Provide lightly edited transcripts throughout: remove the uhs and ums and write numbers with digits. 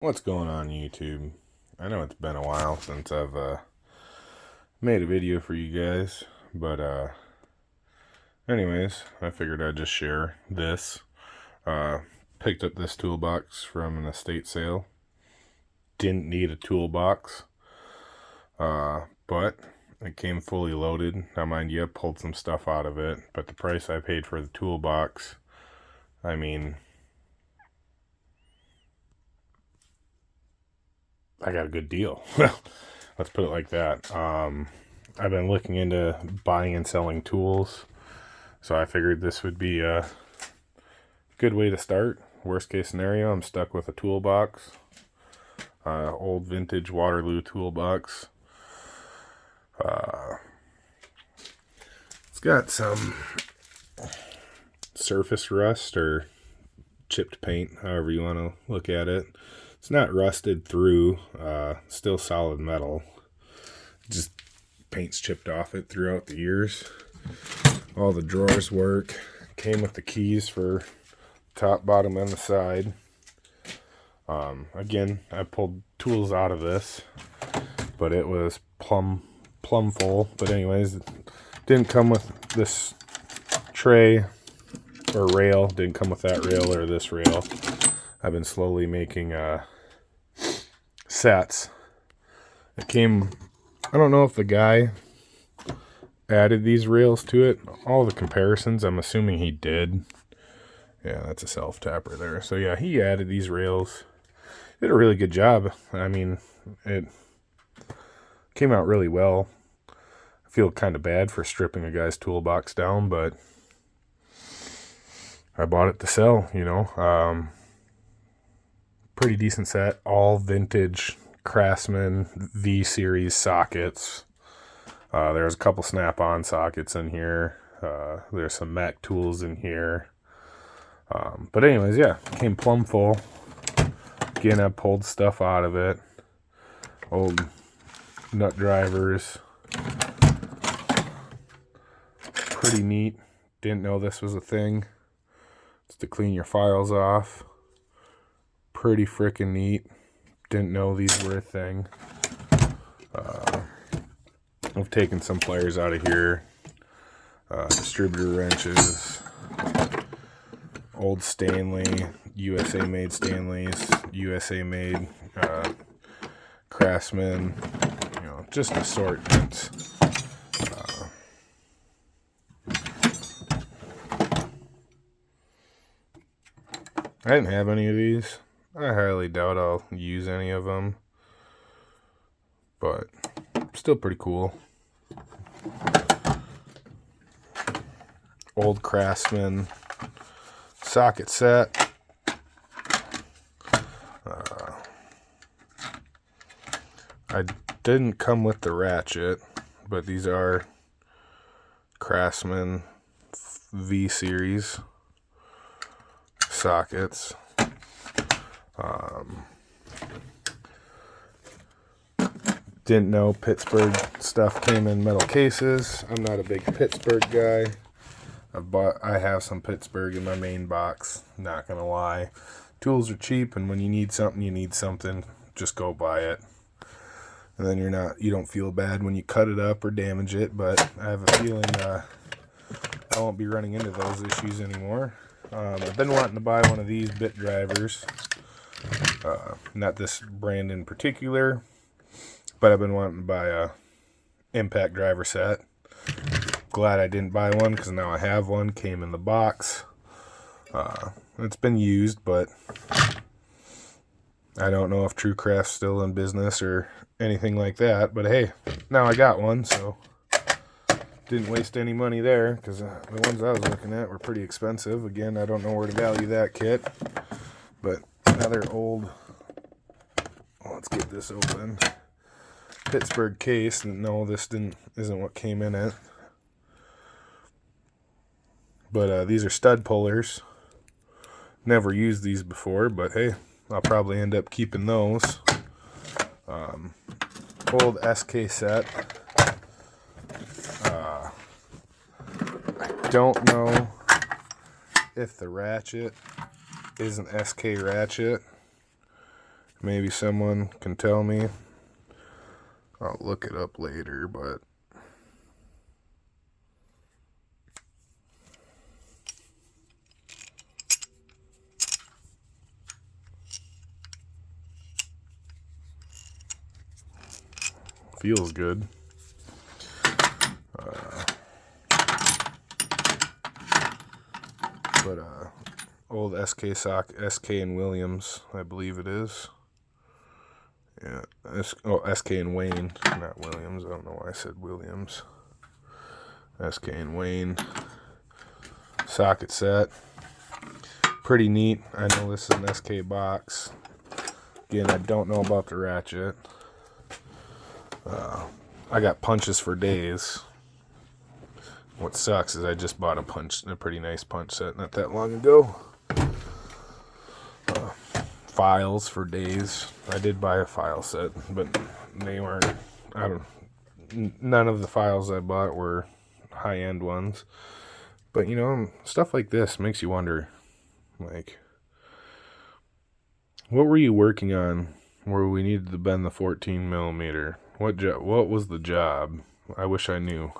What's going on YouTube? I know it's been a while since I've made a video for you guys, but anyways, I figured I'd just share this. Uh, Picked up this toolbox from an estate sale. Didn't need a toolbox, but it came fully loaded. Now mind you, I pulled some stuff out of it, but the price I paid for the toolbox, I mean, I got a good deal. Let's put it like that. I've been looking into buying and selling tools, so I figured this would be a good way to start. Worst case scenario, I'm stuck with a toolbox, old vintage Waterloo toolbox. It's got some surface rust or chipped paint, however you want to look at it. It's not rusted through, still solid metal. Just paint's chipped off it throughout the years. All the drawers work. Came with the keys for top, bottom, and the side. Again, I pulled tools out of this, but it was plumb full. But anyways, it didn't come with this tray or rail. Didn't come with that rail or this rail. I've been slowly making sets. It came, I don't know if the guy added these rails to it. All the comparisons, I'm assuming he did. Yeah, that's a self-tapper there. So yeah, he added these rails. Did a really good job. I mean, it came out really well. I feel kind of bad for stripping a guy's toolbox down, but I bought it to sell, you know. Pretty decent set. All vintage Craftsman V-Series sockets. There's a couple snap-on sockets in here. There's some Mac tools in here. But anyways, yeah, came plumb full. Again, I pulled stuff out of it. Old nut drivers. Pretty neat. Didn't know this was a thing. It's to clean your files off. Pretty freaking neat. Didn't know these were a thing. I've taken some pliers out of here. Distributor wrenches. Old Stanley, USA made Stanleys, USA made Craftsman, you know, just assortments. I didn't have any of these. I highly doubt I'll use any of them, but still pretty cool. Old Craftsman socket set. I didn't come with the ratchet, but these are Craftsman V-Series sockets. Didn't know Pittsburgh stuff came in metal cases. I'm not a big Pittsburgh guy. I have some Pittsburgh in my main box, not gonna lie. Tools are cheap, and when you need something, just go buy it. And then you don't feel bad when you cut it up or damage it, but I have a feeling I won't be running into those issues anymore. I've been wanting to buy one of these bit drivers. Not this brand in particular, but I've been wanting to buy a impact driver set. Glad I didn't buy one because now I have one. Came in the box. It's been used, but I don't know if TrueCraft's still in business or anything like that. But hey, now I got one, so didn't waste any money there because the ones I was looking at were pretty expensive. Again, I don't know where to value that kit, but another old. Let's get this open. Pittsburgh case. No, this isn't what came in it. But these are stud pullers. Never used these before, but hey, I'll probably end up keeping those. Old SK set. I don't know if the ratchet is an SK ratchet. Maybe someone can tell me. I'll look it up later, but feels good. Old SK sock, SK and Williams, I believe it is. Yeah, SK and Wayne, not Williams. I don't know why I said Williams. SK and Wayne socket set. Pretty neat. I know this is an SK box. Again, I don't know about the ratchet. I got punches for days. What sucks is I just bought a pretty nice punch set not that long ago. Files for days. I did buy a file set, but they weren't. None of the files I bought were high-end ones. But you know, stuff like this makes you wonder, like, what were you working on where we needed to bend the 14 millimeter? What was the job? I wish I knew.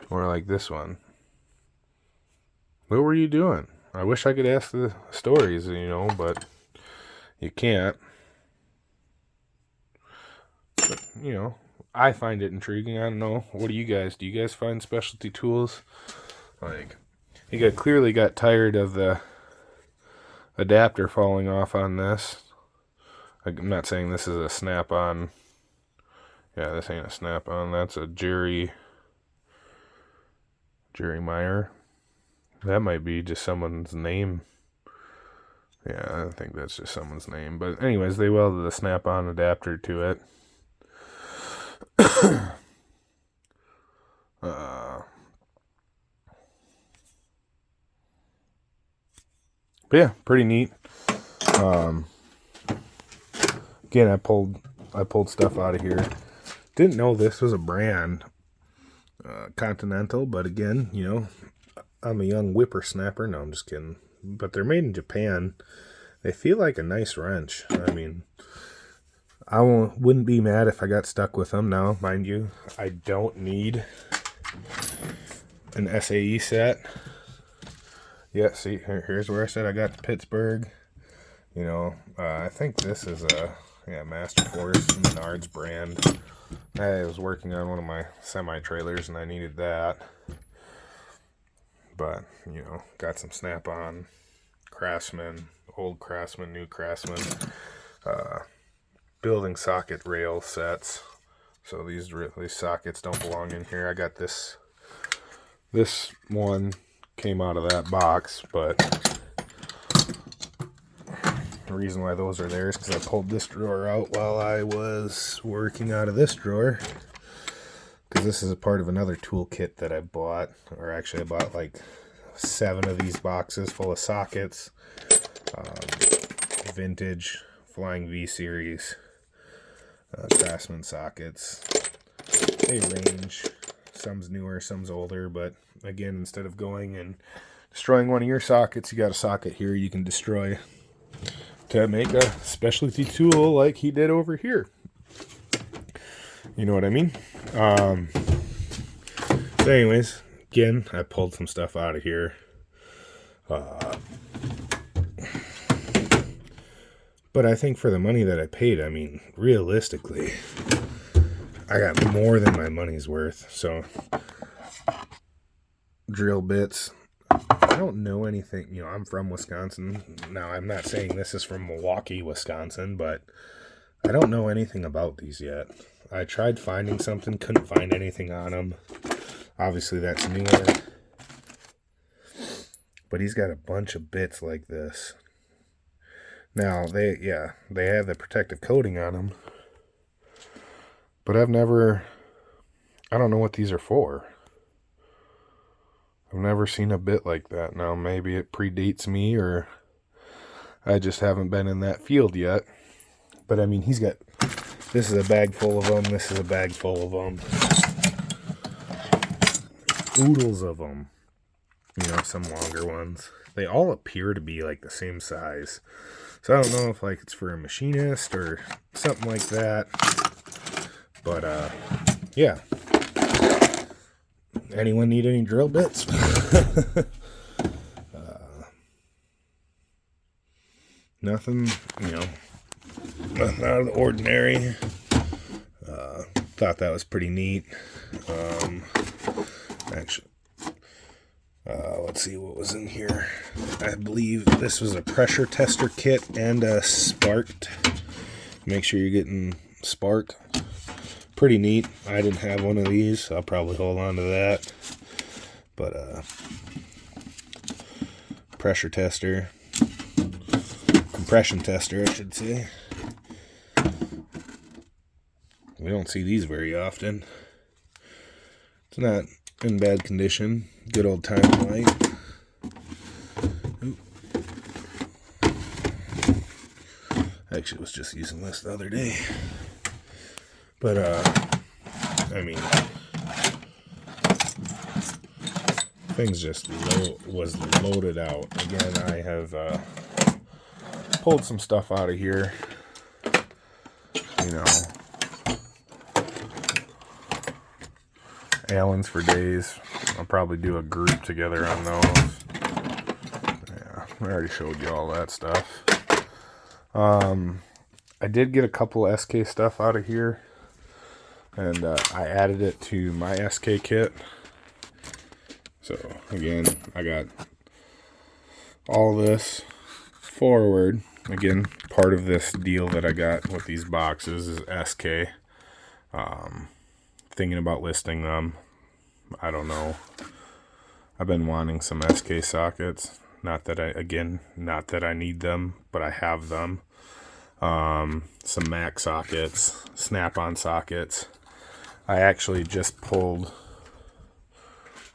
Or like this one. What were you doing? I wish I could ask the stories, you know, but you can't. But, you know, I find it intriguing. I don't know. What do you guys? Do you guys find specialty tools? Like, you clearly got tired of the adapter falling off on this. I'm not saying this is a snap-on. Yeah, this ain't a snap-on. That's a Jerry Meyer. That might be just someone's name. Yeah, I think that's just someone's name. But anyways, they welded a snap-on adapter to it. But yeah, pretty neat. Again, I pulled stuff out of here. Didn't know this was a brand, Continental. But again, you know, I'm a young whippersnapper. No, I'm just kidding. But they're made in Japan. They feel like a nice wrench. I mean, I wouldn't be mad if I got stuck with them. Now, mind you, I don't need an SAE set. Yeah, see, here's where I said I got the Pittsburgh. You know, I think this is a Master Force Menards brand. I was working on one of my semi-trailers and I needed that. But, you know, got some Snap-on, Craftsman, old Craftsman, new Craftsman, building socket rail sets. So these sockets don't belong in here. I got this one came out of that box, but the reason why those are there is because I pulled this drawer out while I was working out of this drawer. Because this is a part of another toolkit that I bought. Or actually I bought like 7 of these boxes full of sockets. Vintage Flying V series Craftsman sockets. They range. Some's newer, some's older. But again, instead of going and destroying one of your sockets, you got a socket here you can destroy to make a specialty tool like he did over here. You know what I mean? So anyways, again, I pulled some stuff out of here. But I think for the money that I paid, I mean, realistically, I got more than my money's worth. So, drill bits. I don't know anything. You know, I'm from Wisconsin. Now, I'm not saying this is from Milwaukee, Wisconsin, but I don't know anything about these yet. I tried finding something, couldn't find anything on them. Obviously, that's newer. But he's got a bunch of bits like this. Now, they have the protective coating on them. But I don't know what these are for. I've never seen a bit like that. Now, maybe it predates me, or I just haven't been in that field yet. But, I mean, this is a bag full of them. This is a bag full of them. Oodles of them. You know, some longer ones. They all appear to be like the same size. So I don't know if like it's for a machinist or something like that. But yeah. Anyone need any drill bits? Nothing, nothing out of the ordinary. Thought that was pretty neat. Actually, let's see what was in here. I believe this was a pressure tester kit and a sparked. Make sure you're getting sparked. Pretty neat. I didn't have one of these, so I'll probably hold on to that. But pressure tester, compression tester, I should say. We don't see these very often. It's not in bad condition. Good old time light. Actually, was just using this the other day. But, I mean, things just was loaded out. Again, I have pulled some stuff out of here. Allens for days. I'll probably do a group together on those. Yeah, I already showed you all that stuff. I did get a couple SK stuff out of here, and I added it to my SK kit. So again, I got all this forward. Again, part of this deal that I got with these boxes is SK. Thinking about listing them. I don't know. I've been wanting some SK sockets. Not that I need them, but I have them. Some Mac sockets, Snap-on sockets. I actually just pulled,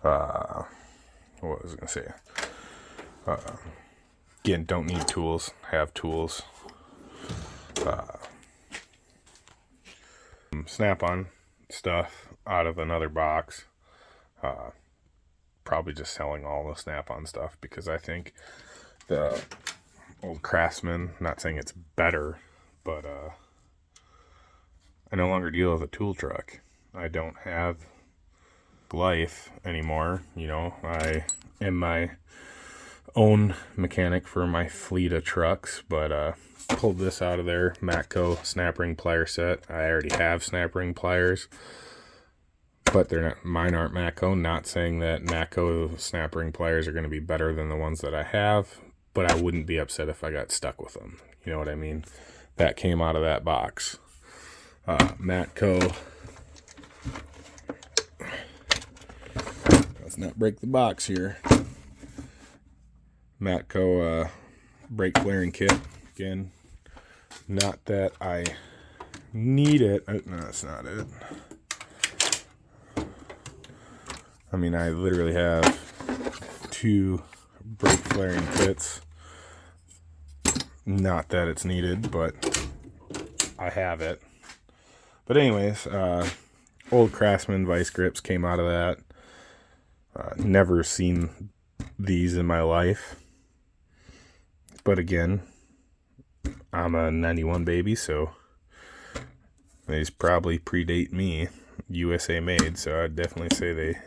what was I going to say? Again, don't need tools, have tools. Snap-on stuff out of another box. Probably just selling all the Snap-on stuff because I think the old Craftsman, not saying it's better, but I no longer deal with a tool truck. I don't have life anymore. I am my own mechanic for my fleet of trucks, but pulled this out of there. Matco snap ring plier set. I already have snap ring pliers, but they're not, mine aren't Matco. Not saying that Matco snap ring pliers are going to be better than the ones that I have, but I wouldn't be upset if I got stuck with them. You know what I mean? That came out of that box. Matco. Let's not break the box here. Matco brake flaring kit. Again, not that I need it. Oh, no, that's not it. I mean, I literally have 2 brake flaring kits. Not that it's needed, but I have it. But anyways, old Craftsman vice grips came out of that. Never seen these in my life. But again, I'm a 91 baby, so these probably predate me. USA made, so I'd definitely say they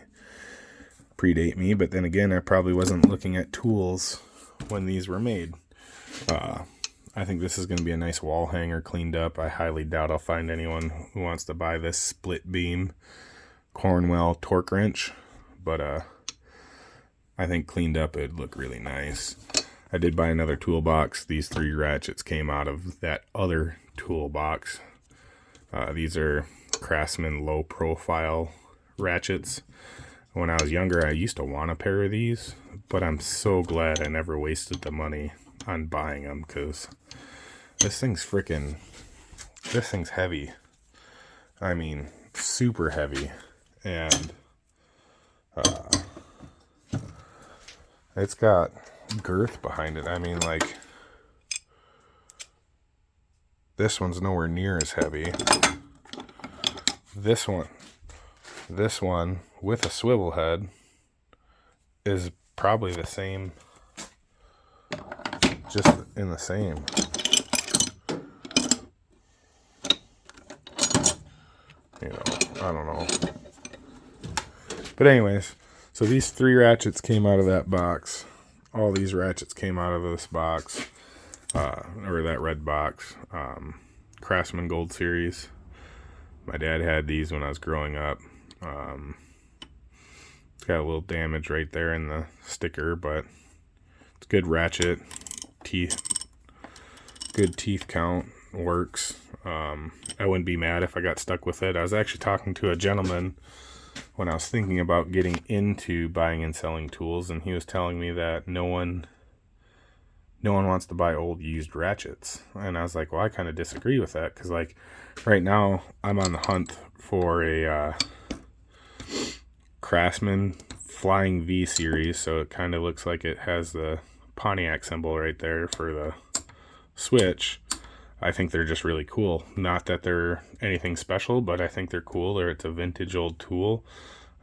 predate me. But then again, I probably wasn't looking at tools when these were made. I think this is going to be a nice wall hanger cleaned up. I highly doubt I'll find anyone who wants to buy this split beam Cornwell torque wrench, but I think cleaned up it'd look really nice. I did buy another toolbox. These 3 ratchets came out of that other toolbox. These are Craftsman low profile ratchets. When I was younger, I used to want a pair of these, but I'm so glad I never wasted the money on buying them, because this thing's heavy. I mean, super heavy, and it's got girth behind it. I mean, like, this one's nowhere near as heavy. This one with a swivel head is probably the same, just in the same. you know, I don't know. But anyways, so these 3 ratchets came out of that box. All these ratchets came out of this box, or that red box. Craftsman Gold Series. My dad had these when I was growing up. It's got a little damage right there in the sticker, but it's good ratchet. Good teeth count. Works. I wouldn't be mad if I got stuck with it. I was actually talking to a gentleman when I was thinking about getting into buying and selling tools, and he was telling me that no one wants to buy old used ratchets. And I was like, well, I kind of disagree with that, because like right now I'm on the hunt for a Craftsman Flying V series, so it kind of looks like it has the Pontiac symbol right there for the switch. I think they're just really cool. Not that they're anything special, but I think they're cool. It's a vintage old tool.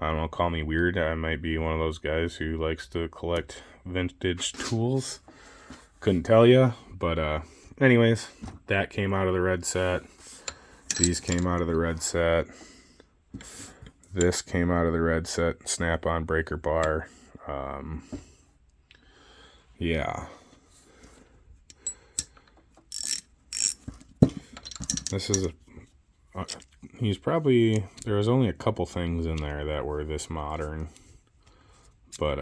I don't know, call me weird. I might be one of those guys who likes to collect vintage tools. Couldn't tell you, but anyways, that came out of the red set. These came out of the red set. This came out of the red set. Snap-on breaker bar. Yeah. This is there was only a couple things in there that were this modern, but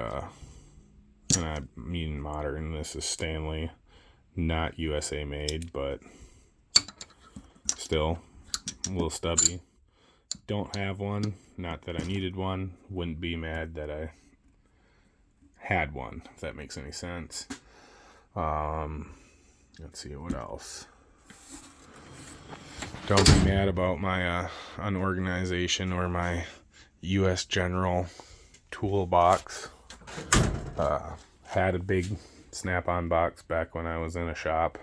and I mean modern, this is Stanley, not USA made, but still a little stubby. Don't have one, not that I needed one, wouldn't be mad that I had one, if that makes any sense. Let's see, what else? Don't be mad about my unorganization or my U.S. General toolbox. Had a big Snap-on box back when I was in a shop.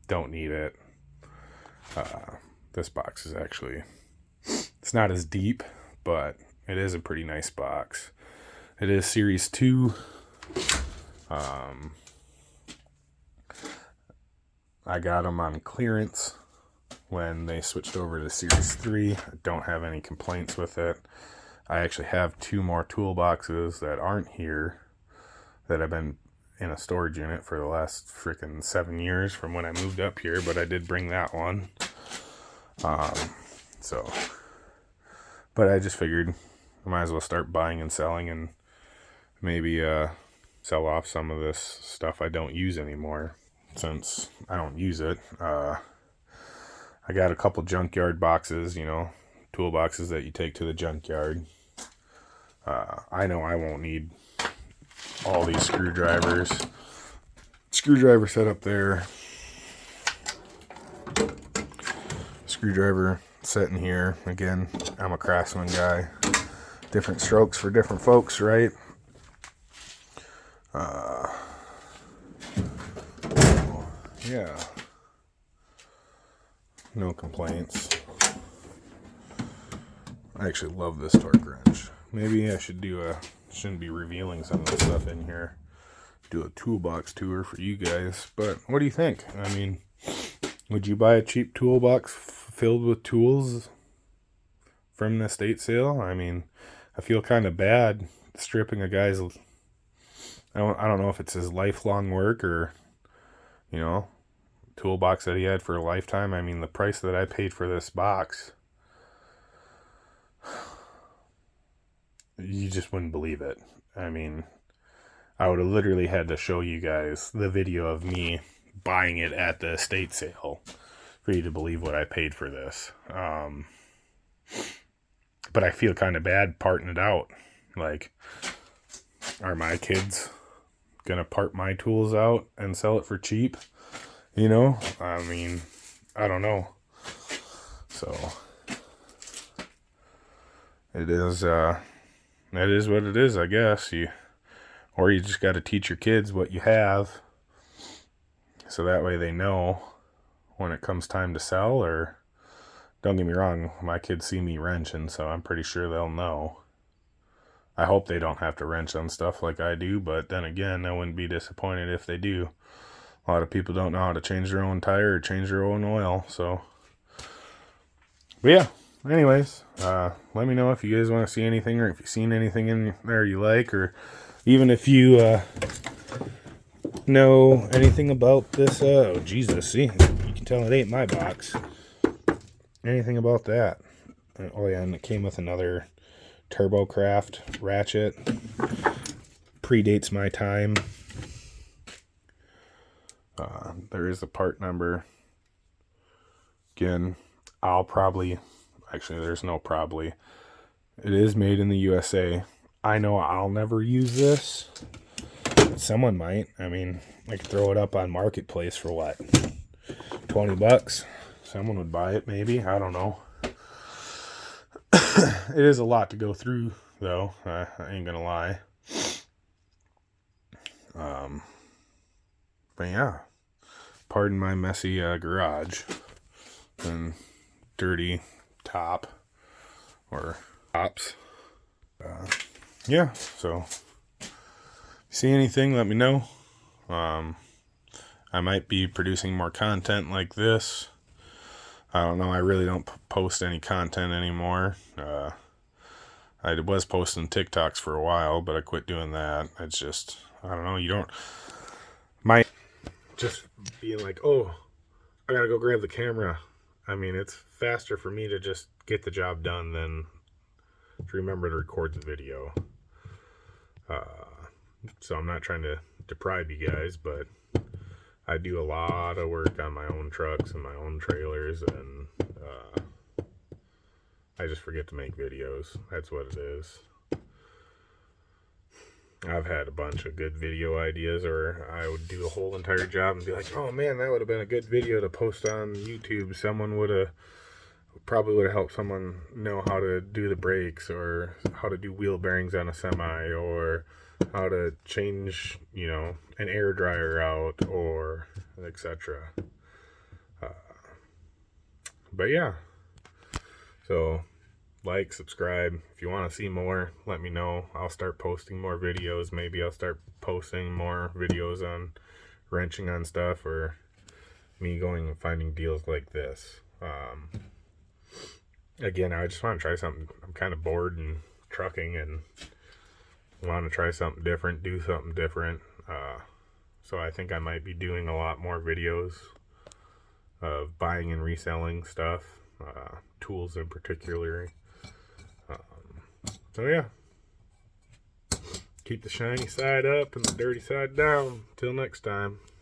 Don't need it. This box is actually, it's not as deep, but it is a pretty nice box. It is Series 2. I got them on clearance when they switched over to Series 3. I don't have any complaints with it. I actually have 2 more toolboxes that aren't here that have been in a storage unit for the last freaking 7 years from when I moved up here, but I did bring that one. But I just figured I might as well start buying and selling and maybe sell off some of this stuff I don't use anymore, since I don't use it. I got a couple junkyard boxes, you know, toolboxes that you take to the junkyard. I know I won't need all these screwdrivers. Screwdriver set up there. Screwdriver set in here. Again, I'm a Craftsman guy. Different strokes for different folks, right? Yeah. No complaints. I actually love this torque wrench. Maybe I should shouldn't be revealing some of the stuff in here. Do a toolbox tour for you guys. But what do you think? I mean, would you buy a cheap toolbox filled with tools from the estate sale? I mean, I feel kind of bad stripping a guy's, I don't know if it's his lifelong work or, you know, toolbox that he had for a lifetime. I mean, the price that I paid for this box, you just wouldn't believe it. I mean, I would have literally had to show you guys the video of me buying it at the estate sale for you to believe what I paid for this. But I feel kind of bad parting it out. Like, are my kids gonna part my tools out and sell it for cheap? You know, I mean, I don't know. So it is what it is, I guess. You just got to teach your kids what you have, so that way they know when it comes time to sell. Or, don't get me wrong, my kids see me wrenching, so I'm pretty sure they'll know. I hope they don't have to wrench on stuff like I do, but then again, I wouldn't be disappointed if they do. A lot of people don't know how to change their own tire or change their own oil, so. But yeah, anyways, let me know if you guys want to see anything, or if you've seen anything in there you like, or even if you know anything about this. Oh Jesus, see, you can tell it ain't my box. Anything about that? Oh yeah, and it came with another TurboCraft ratchet. Predates my time. There is a part number. Again, there's no probably. It is made in the USA. I know I'll never use this. Someone might. I mean, I could throw it up on Marketplace for what? $20? Someone would buy it, maybe. I don't know. It is a lot to go through, though. I ain't gonna lie. But yeah. Pardon my messy garage and dirty top or tops. Yeah, so see anything, let me know. I might be producing more content like this. I don't know, I really don't post any content anymore. I was posting TikToks for a while, but I quit doing that. It's just, I don't know, just being like, oh, I gotta go grab the camera. I mean, it's faster for me to just get the job done than to remember to record the video. So I'm not trying to deprive you guys, but I do a lot of work on my own trucks and my own trailers, and I just forget to make videos. That's what it is. I've had a bunch of good video ideas, or I would do a whole entire job and be like, oh man, that would have been a good video to post on YouTube. Someone probably would have helped someone know how to do the brakes, or how to do wheel bearings on a semi, or how to change, an air dryer out, or etc. But yeah, so like, subscribe. If you want to see more, let me know. I'll start posting more videos. Maybe I'll start posting more videos on wrenching on stuff, or me going and finding deals like this. Again, I just want to try something. I'm kind of bored in trucking and want to try something different, do something different. So I think I might be doing a lot more videos of buying and reselling stuff, tools in particular. So yeah, keep the shiny side up and the dirty side down. Till next time.